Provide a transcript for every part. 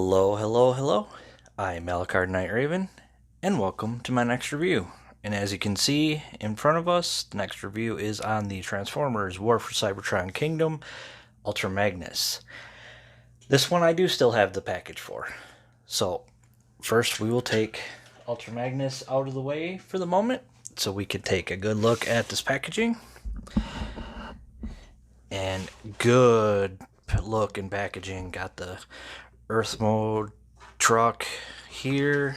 Hello, hello, hello. I'm Malachard Night Raven, and welcome to my next review. And as you can see in front of us, the next review is on the Transformers War for Cybertron Kingdom Ultra Magnus. This one I do still have the package for. So, first we will take Ultra Magnus out of the way for the moment, so we can take a good look at this packaging. And good look in packaging. Got the Earth mode truck here,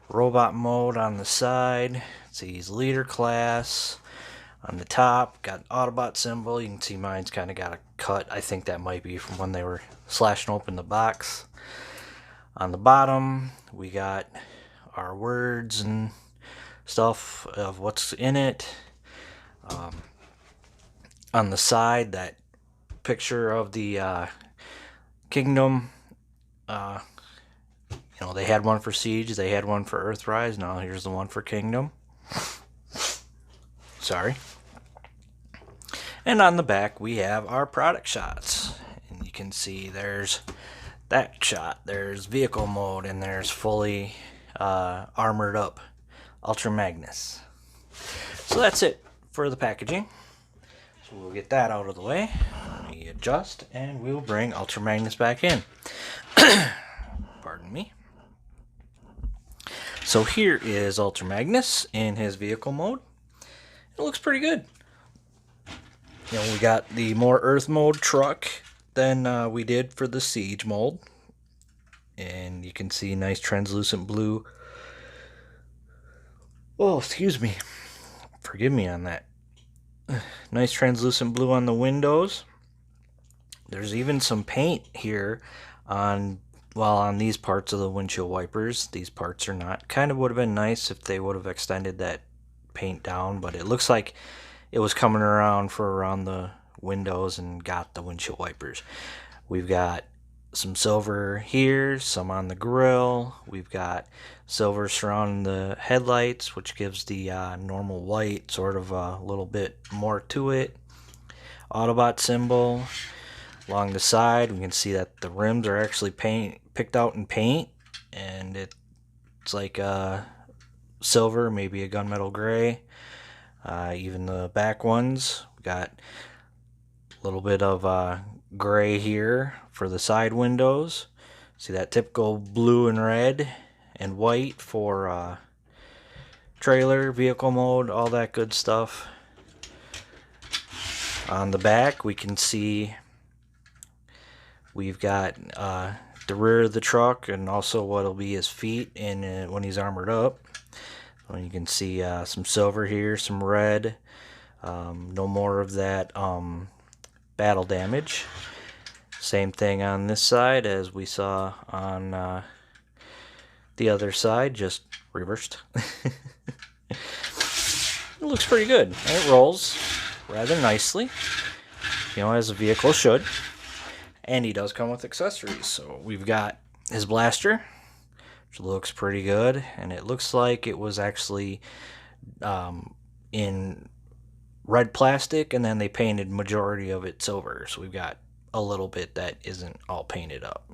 robot mode on the side. See his leader class on the top. Got Autobot symbol. You can see mine's kind of got a cut. I think that might be from when they were slashing open the box. On the bottom, we got our words and stuff of what's in it. On the side, that picture of the kingdom. They had one for Siege, they had one for Earthrise. Now here's the one for Kingdom. Sorry. And on the back we have our product shots. And you can see there's that shot. There's vehicle mode, and there's fully armored up Ultra Magnus. So that's it for the packaging. So we'll get that out of the way. Let me adjust, and we'll bring Ultra Magnus back in. Pardon me. So here is Ultra Magnus in his vehicle mode. It looks pretty good. We got the more Earth mode truck than we did for the Siege mold. And you can see nice translucent blue. Oh, excuse me. Forgive me on that. Nice translucent blue on the windows. There's even some paint here on these parts of the windshield wipers. These parts are not. Kind of would have been nice if they would have extended that paint down, but it looks like it was coming around the windows and got the windshield wipers. We've got some silver here, some on the grill. We've got silver surrounding the headlights, which gives the normal white sort of a little bit more to it. Autobot symbol. Along the side, we can see that the rims are actually picked out in paint, and it's like silver, maybe a gunmetal gray. Even the back ones, we got a little bit of gray here for the side windows. See that typical blue and red and white for trailer, vehicle mode, all that good stuff. On the back, we can see we've got the rear of the truck, and also what'll be his feet when he's armored up. You can see some silver here, some red. No more of that battle damage. Same thing on this side as we saw on the other side, just reversed. It looks pretty good. It rolls rather nicely, as a vehicle should. And he does come with accessories. So we've got his blaster, which looks pretty good. And it looks like it was actually in red plastic, and then they painted majority of it silver. So we've got a little bit that isn't all painted up.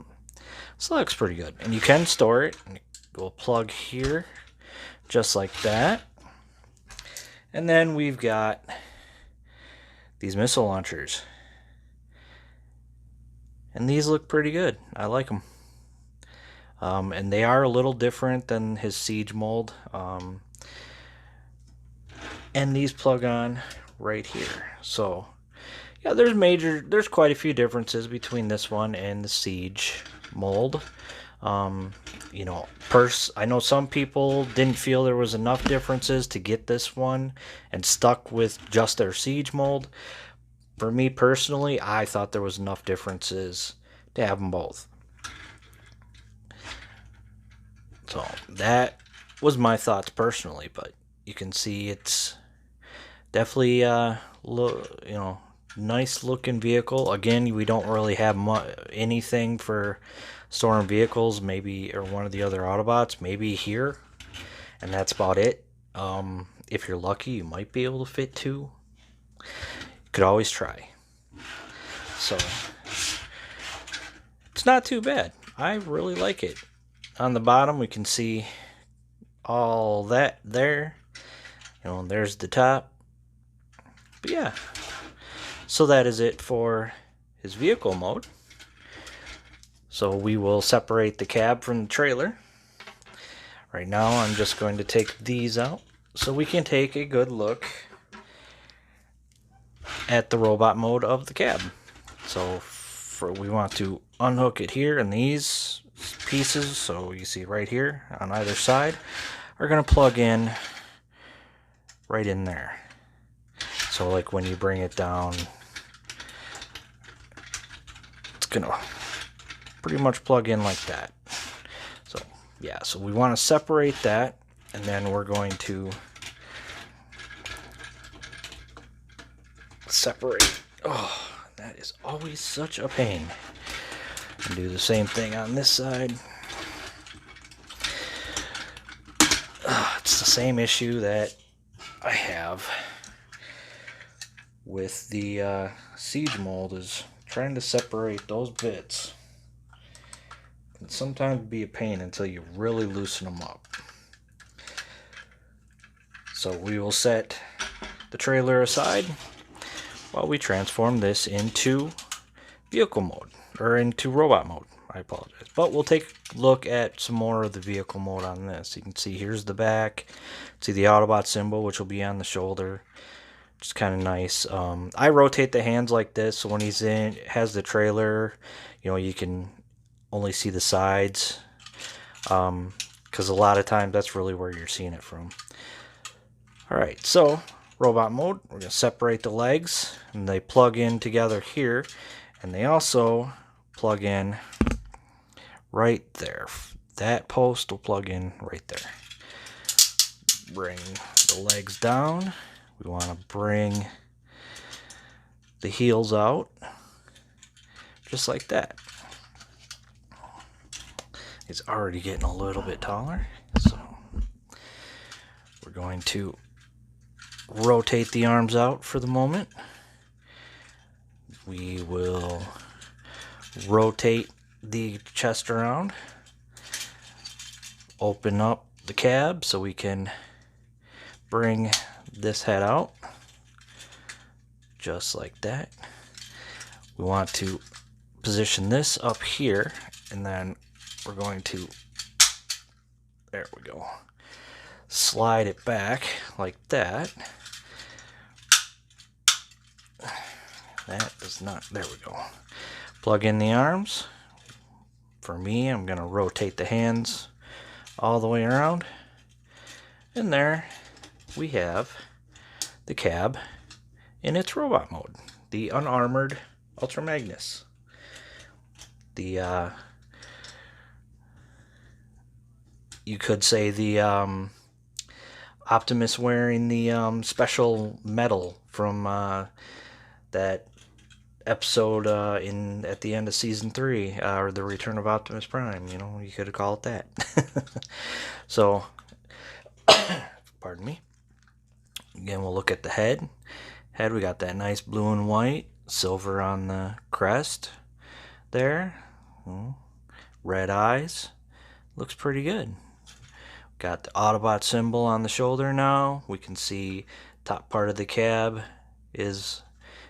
So that looks pretty good. And you can store it. And go plug here, just like that. And then we've got these missile launchers. And these look pretty good. I like them. And they are a little different than his Siege mold. And these plug on right here. So, yeah, there's quite a few differences between this one and the Siege mold. I know some people didn't feel there was enough differences to get this one and stuck with just their Siege mold. For me personally, I thought there was enough differences to have them both. So that was my thoughts personally, but you can see it's definitely nice looking vehicle. Again, we don't really have anything for storing vehicles, maybe, or one of the other Autobots, maybe here, and that's about it. If you're lucky, you might be able to fit two. Could always try. So it's not too bad. I really like it. On the bottom we can see all that there. You know, there's the top. But yeah, so that is it for his vehicle mode. So we will separate the cab from the trailer. Right now I'm just going to take these out so we can take a good look at the robot mode of the cab. So we want to unhook it here, and these pieces, so you see right here on either side, are going to plug in right in there. So like when you bring it down, it's going to pretty much plug in like that. So yeah, so we want to separate that, and then we're going to separate. Oh, that is always such a pain. And do the same thing on this side. It's the same issue that I have with the siege mold, is trying to separate those bits. It can sometimes be a pain until you really loosen them up. So we will set the trailer aside while we transform this into vehicle mode, or into robot mode. I apologize. But we'll take a look at some more of the vehicle mode on this. You can see here's the back. See the Autobot symbol, which will be on the shoulder. Just kind of nice. I rotate the hands like this, so when he's in, has the trailer, you know, you can only see the sides, because a lot of times that's really where you're seeing it from. Alright, so robot mode, we're going to separate the legs, and they plug in together here, and they also plug in right there. That post will plug in right there. Bring the legs down. We want to bring the heels out, just like that. It's already getting a little bit taller, so we're going to rotate the arms out for the moment. We will rotate the chest around, open up the cab so we can bring this head out, just like that. We want to position this up here, and then we're going to, there we go, slide it back like that. That does not, there we go. Plug in the arms. For me, I'm going to rotate the hands all the way around. And there we have the cab in its robot mode. The unarmored Ultra Magnus. The, you could say the Optimus wearing the special medal from that episode at the end of season 3, or the Return of Optimus Prime. You know, you could call it that. So, pardon me. Again, we'll look at the head. We got that nice blue and white, silver on the crest there. Red eyes. Looks pretty good. Got the Autobot symbol on the shoulder now. We can see top part of the cab is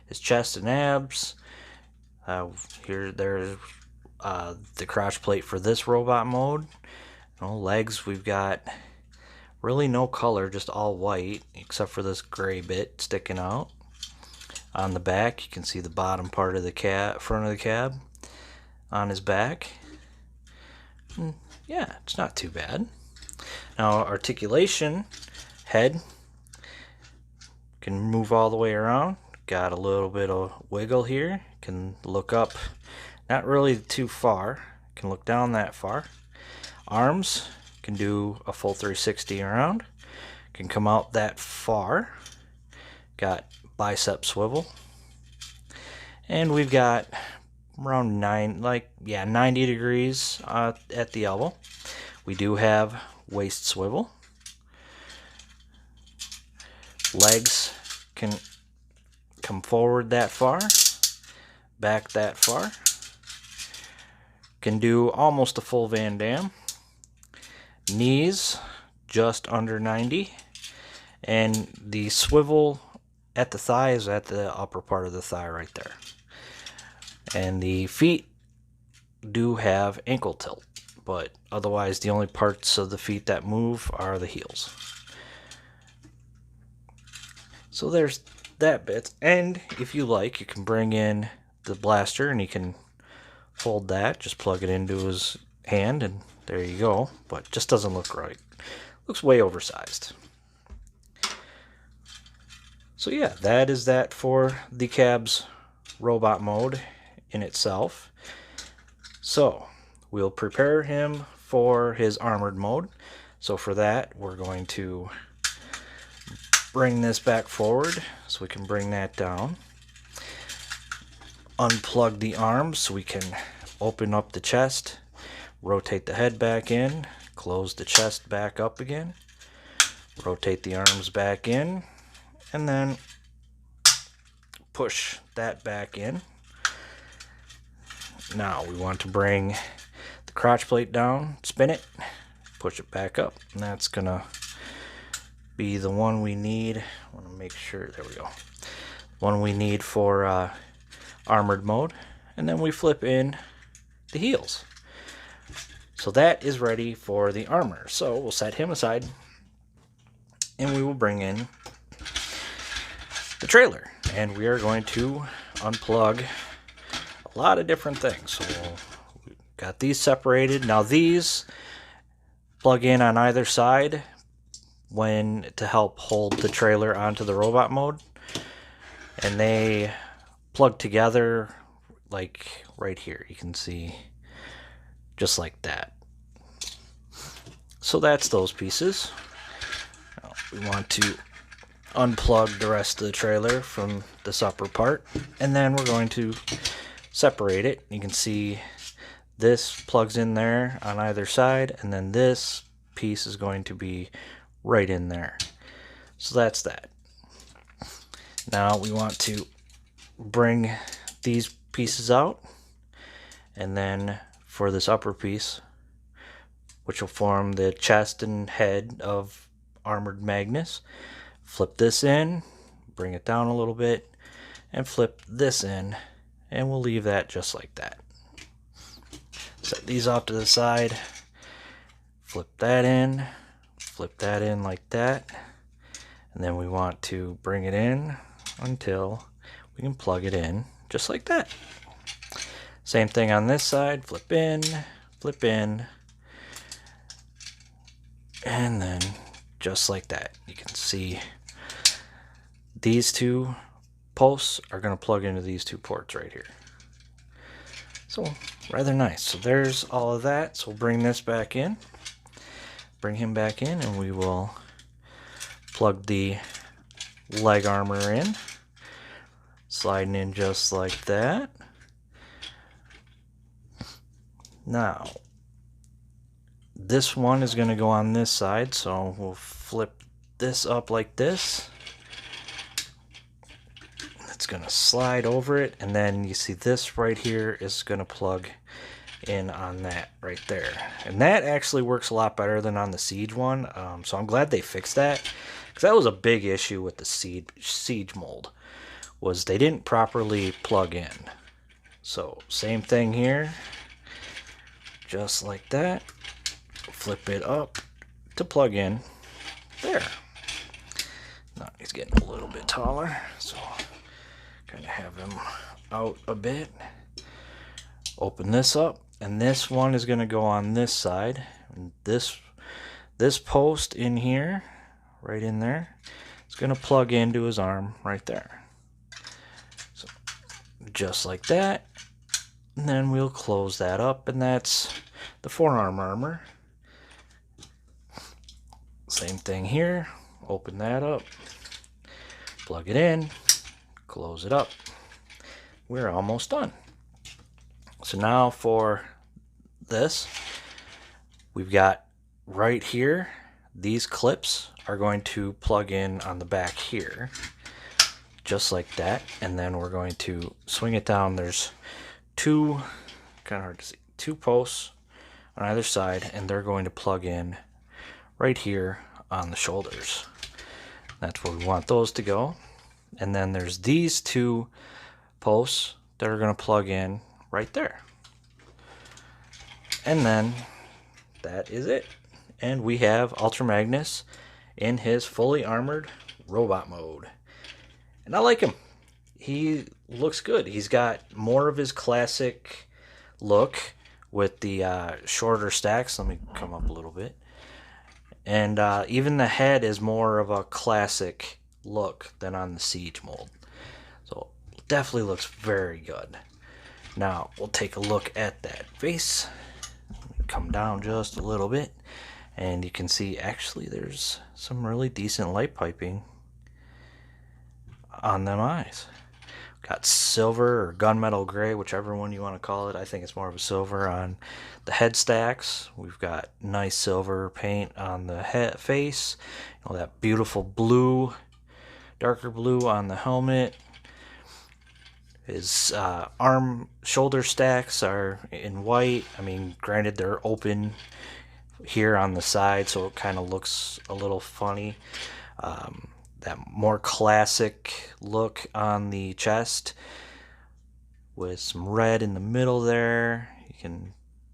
his chest and abs. There's the crotch plate for this robot mode. Legs, we've got really no color, just all white, except for this gray bit sticking out. On the back, you can see the bottom part of the front of the cab on his back. Yeah, it's not too bad. Now, articulation, head, can move all the way around. Got a little bit of wiggle here. Can look up, not really too far. Can look down that far. Arms can do a full 360 around. Can come out that far. Got bicep swivel. And we've got around 90 degrees at the elbow. We do have waist swivel. Legs can come forward that far, back that far. can do almost a full Van Damme. Knees just under 90, and the swivel at the thigh is at the upper part of the thigh right there. And the feet do have ankle tilt, but otherwise the only parts of the feet that move are the heels. So there's that bit. And if you like, you can bring in the blaster and you can hold that, just plug it into his hand, and there you go. But just doesn't look right. Looks way oversized. So yeah, that is that for the cab's robot mode in itself. So we'll prepare him for his armored mode. So for that, we're going to bring this back forward so we can bring that down. Unplug the arms so we can open up the chest, rotate the head back in, close the chest back up again, rotate the arms back in, and then push that back in. Now we want to bring the crotch plate down, spin it, push it back up, and that's gonna be the one we need. I want to make sure, there we go, one we need for armored mode. And then we flip in the heels. So that is ready for the armor. So we'll set him aside and we will bring in the trailer, and we are going to unplug a lot of different things. So we've got these separated. Now these plug in on either side to help hold the trailer onto the robot mode, and they plug together like right here. You can see just like that. So that's those pieces. Now we want to unplug the rest of the trailer from this upper part, and then we're going to separate it. You can see this plugs in there on either side, and then this piece is going to be right in there. So that's that. Now we want to bring these pieces out, and then for this upper piece, which will form the chest and head of armored Magnus, flip this in, bring it down a little bit, and flip this in, and we'll leave that just like that. Set these off to the side, flip that in like that, and then we want to bring it in until we can plug it in just like that. Same thing on this side, flip in, and then just like that. You can see these two posts are going to plug into these two ports right here. So rather nice. So there's all of that. So we'll bring this back in, bring him back in, and we will plug the leg armor in, sliding in just like that. Now this one is going to go on this side, so we'll flip this up like this. It's going to slide over it, and then you see this right here is going to plug in on that right there. And that actually works a lot better than on the Siege one, so I'm glad they fixed that, because that was a big issue with the Siege mold, was they didn't properly plug in. So same thing here, just like that. Flip it up to plug in there. Now he's getting a little bit taller, so kind of have him out a bit. Open this up, and this one is going to go on this side. And this post in here, right in there, is going to plug into his arm right there. So just like that, and then we'll close that up, and that's the forearm armor. Same thing here, open that up, plug it in, close it up. We're almost done. So now for this, we've got right here, these clips are going to plug in on the back here, just like that, and then we're going to swing it down. There's two, kind of hard to see, 2 posts on either side, and they're going to plug in right here on the shoulders. That's where we want those to go. And then there's these 2 posts that are going to plug in right there. And then that is it. And we have Ultra Magnus in his fully armored robot mode. And I like him. He looks good. He's got more of his classic look with the shorter stacks. Let me come up a little bit. And even the head is more of a classic look than on the Siege mold. So definitely looks very good. Now we'll take a look at that face. Come down just a little bit, and you can see actually there's some really decent light piping on them eyes. Got silver or gunmetal gray, whichever one you want to call it. I think it's more of a silver on the head stacks. We've got nice silver paint on the head face. You know, that beautiful blue, darker blue on the helmet. His shoulder stacks are in white. I mean, granted, they're open here on the side, so it kind of looks a little funny. That more classic look on the chest with some red in the middle there. You can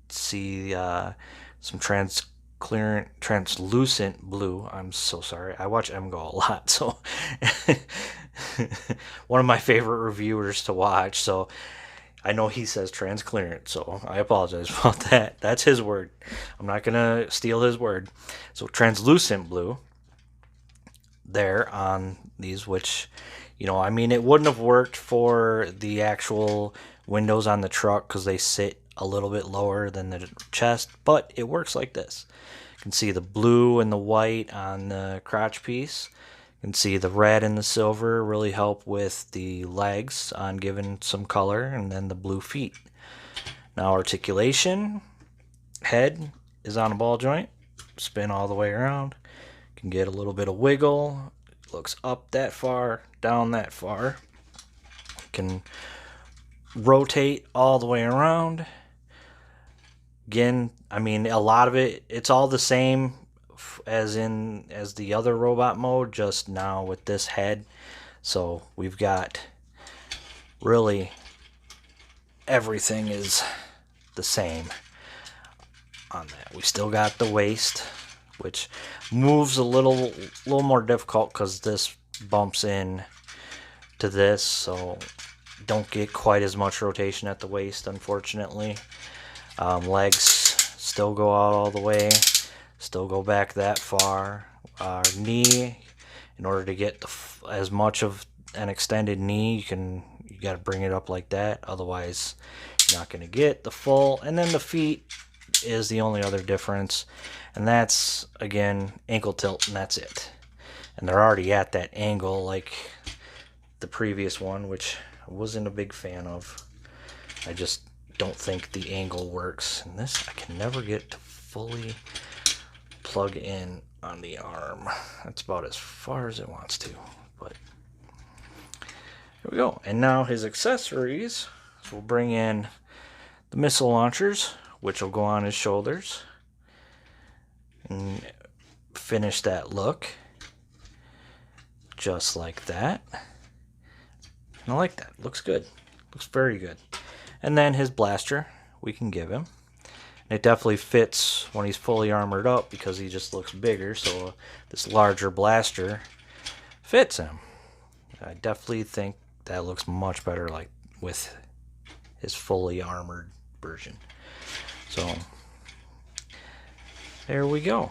see some translucent blue. I'm so sorry. I watch MGO a lot, so one of my favorite reviewers to watch. So I know he says transclearant, so I apologize about that. That's his word. I'm not gonna steal his word. So translucent blue there on these, which, you know, I mean, it wouldn't have worked for the actual windows on the truck because they sit a little bit lower than the chest, but it works like this. You can see the blue and the white on the crotch piece. You can see the red and the silver really help with the legs on giving some color, and then the blue feet. Now articulation, head is on a ball joint, spin all the way around. Can get a little bit of wiggle. Looks up that far, down that far. Can rotate all the way around. Again, I mean, a lot of it's all the same as the other robot mode, just now with this head. So we've got really everything is the same on that. We still got the waist, which moves a little more difficult because this bumps in to this, so don't get quite as much rotation at the waist, unfortunately. Legs still go out all the way, still go back that far. Our knee, in order to get as much of an extended knee, you got to bring it up like that, otherwise you're not going to get the full. And then the feet is the only other difference, and that's again ankle tilt, and that's it. And they're already at that angle like the previous one, which I wasn't a big fan of. I just don't think the angle works, and this I can never get to fully plug in on the arm. That's about as far as it wants to, but here we go. And now his accessories, so we'll bring in the missile launchers, which will go on his shoulders and finish that look just like that. And I like that. Looks good. Looks very good. And then his blaster we can give him. And it definitely fits when he's fully armored up because he just looks bigger, so this larger blaster fits him. I definitely think that looks much better like with his fully armored version. So there we go.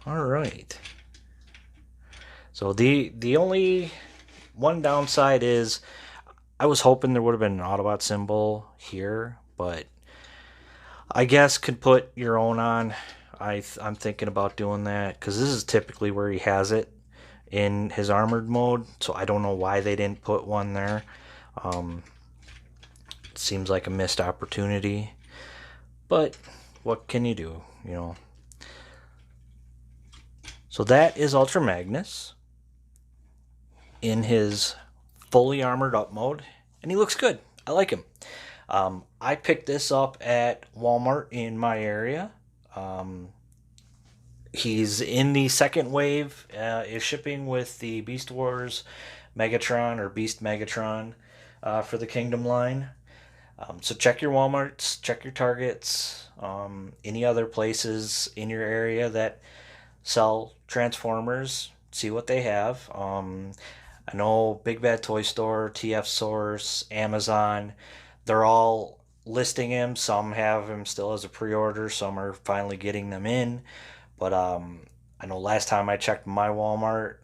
All right. So the only one downside is I was hoping there would have been an Autobot symbol here, but I guess could put your own on. I'm thinking about doing that because this is typically where he has it in his armored mode, so I don't know why they didn't put one there. It seems like a missed opportunity, but what can you do, you know? So that is Ultra Magnus in his fully armored up mode, and he looks good. I like him. I picked this up at Walmart in my area. He's in the second wave, is shipping with the Beast Wars Megatron or Beast Megatron for the Kingdom line. So check your Walmarts, check your Targets, any other places in your area that sell Transformers. See what they have. I know Big Bad Toy Store, TF Source, Amazon, they're all listing him. Some have him still as a pre-order. Some are finally getting them in. But I know last time I checked my Walmart,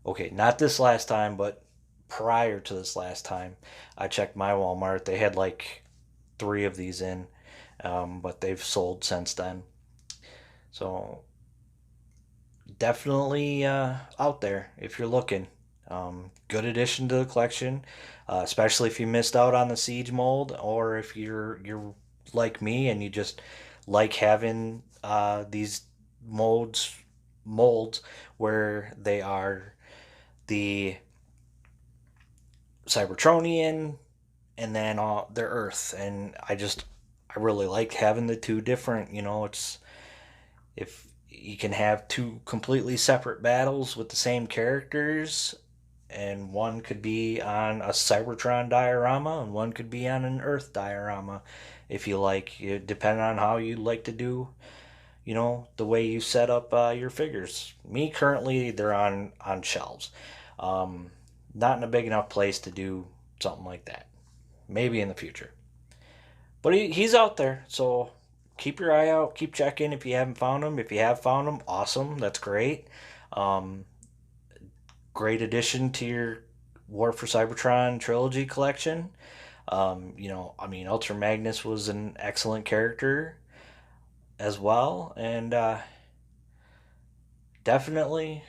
okay, not this last time, but prior to this last time, I checked my Walmart. They had like three of these in, but they've sold since then. So definitely out there if you're looking. Good addition to the collection, especially if you missed out on the Siege mold, or if you're like me and you just like having these molds molds where they are the Cybertronian and then their Earth, and I really like having the two different. It's if you can have two completely separate battles with the same characters, and one could be on a Cybertron diorama and one could be on an Earth diorama, if you like, depending on how you like to do, the way you set up your figures. Me currently, they're on shelves, um, not in a big enough place to do something like that. Maybe in the future, but he's out there, so keep your eye out. Keep checking if you haven't found him. If you have found him, awesome. That's great. Um, Great addition to your War for Cybertron trilogy collection. Ultra Magnus was an excellent character as well, and definitely,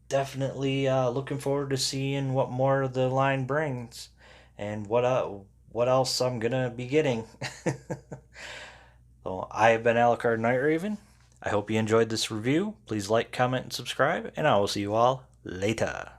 definitely looking forward to seeing what more the line brings, and what else I'm gonna be getting. So I have been Alucard Night Raven. I hope you enjoyed this review. Please like, comment, and subscribe, and I will see you all later.